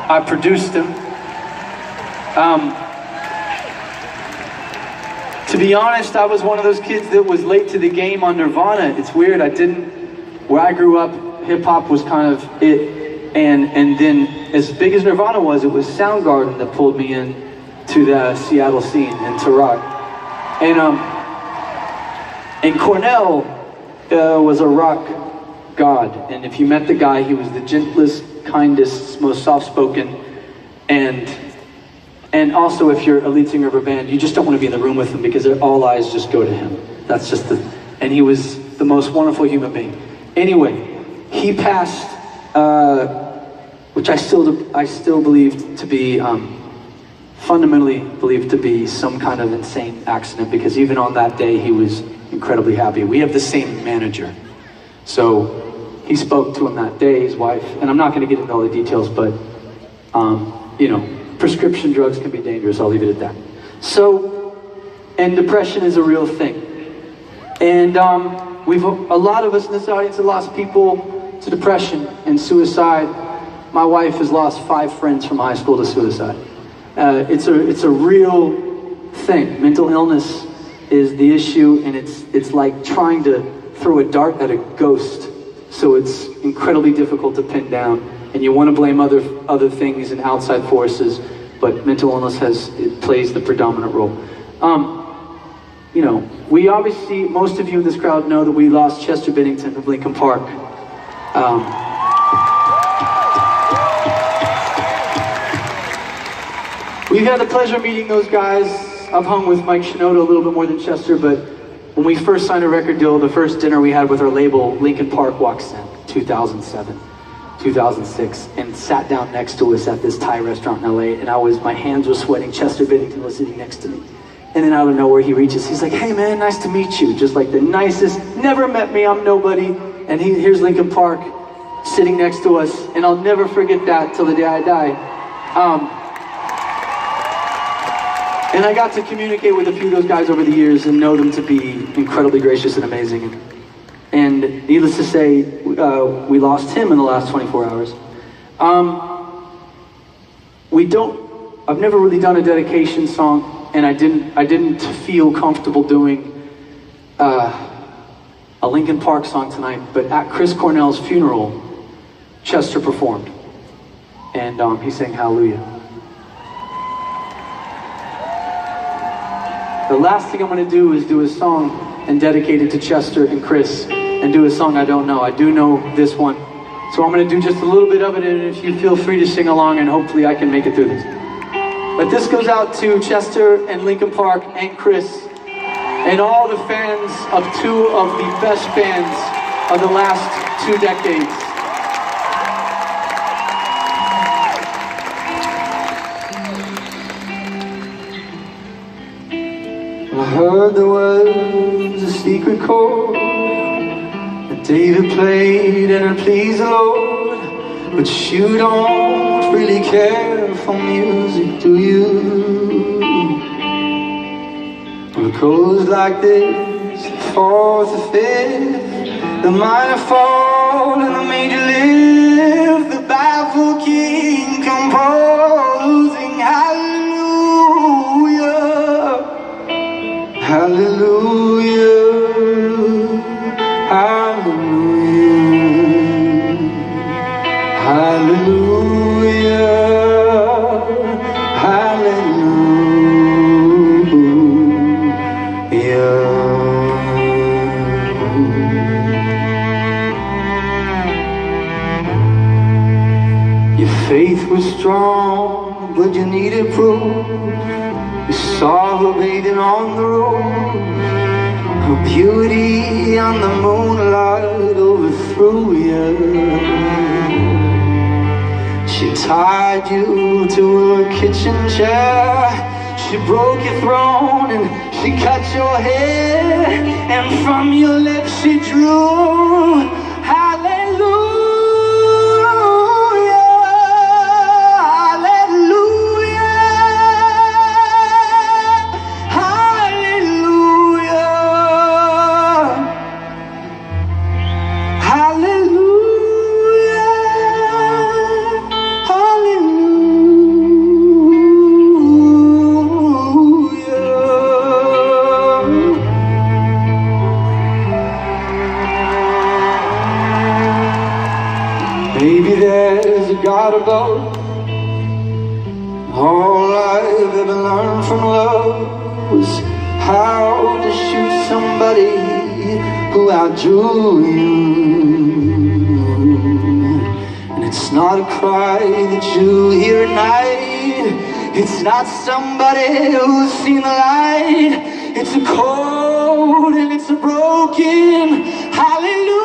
I produced him. To be honest, I was one of those kids that was late to the game on Nirvana. It's weird, where I grew up, hip hop was kind of it. And then as big as Nirvana was, it was Soundgarden that pulled me in to the Seattle scene and to rock. And Cornell was a rock god. And if you met the guy, he was the gentlest, kindest, most soft-spoken. And also, if you're a lead singer of a band, you just don't want to be in the room with him because all eyes just go to him. That's just and he was the most wonderful human being. Anyway, he passed, which I still believe to be, fundamentally believed to be some kind of insane accident, because even on that day, he was incredibly happy. We have the same manager. So he spoke to him that day, his wife, and I'm not going to get into all the details, but, you know, prescription drugs can be dangerous, I'll leave it at that. So, and depression is a real thing. And a lot of us in this audience have lost people to depression and suicide. My wife has lost 5 friends from high school to suicide. It's a real thing. Mental illness is the issue, and it's like trying to throw a dart at a ghost. So it's incredibly difficult to pin down, and you want to blame other things and outside forces, but mental illness plays the predominant role. You know, we obviously, most of you in this crowd know that we lost Chester Bennington of Linkin Park. We've had the pleasure of meeting those guys. I've hung with Mike Shinoda a little bit more than Chester, but when we first signed a record deal, the first dinner we had with our label, Linkin Park walks in, 2007, 2006, and sat down next to us at this Thai restaurant in LA, and my hands were sweating. Chester Bennington was sitting next to me. And then out of nowhere, he reaches, he's like, "Hey man, nice to meet you." Just like the nicest, never met me, I'm nobody. And here's Linkin Park sitting next to us, and I'll never forget that till the day I die. And I got to communicate with a few of those guys over the years and know them to be incredibly gracious and amazing. And needless to say, we lost him in the last 24 hours. I've never really done a dedication song, and I didn't feel comfortable doing a Linkin Park song tonight, but at Chris Cornell's funeral, Chester performed. And he sang Hallelujah. The last thing I'm going to do is do a song and dedicate it to Chester and Chris, and do a song I don't know. I do know this one. So I'm going to do just a little bit of it, and if you feel free to sing along, and hopefully I can make it through this. But this goes out to Chester and Linkin Park and Chris, and all the fans of 2 of the best bands of the last 2 decades. I heard there was a secret chord that David played and it pleased the Lord, but you don't really care for music, do you? Well, it goes like this: the 4th, the 5th, the minor fall and the major lift, the baffled king composing hallelujah. Hallelujah, hallelujah, hallelujah, hallelujah. Your faith was strong, but you needed proof. You saw her bathing on the road, her beauty on the moonlight overthrew you. She tied you to her kitchen chair, she broke your throne and she cut your hair, and from your lips she drew hallelujah. Hallelujah, hallelujah. ago. All I've ever learned from love was how to shoot somebody who outdrew you. And it's not a cry that you hear at night. It's not somebody who's seen the light. It's a cold and it's a broken hallelujah.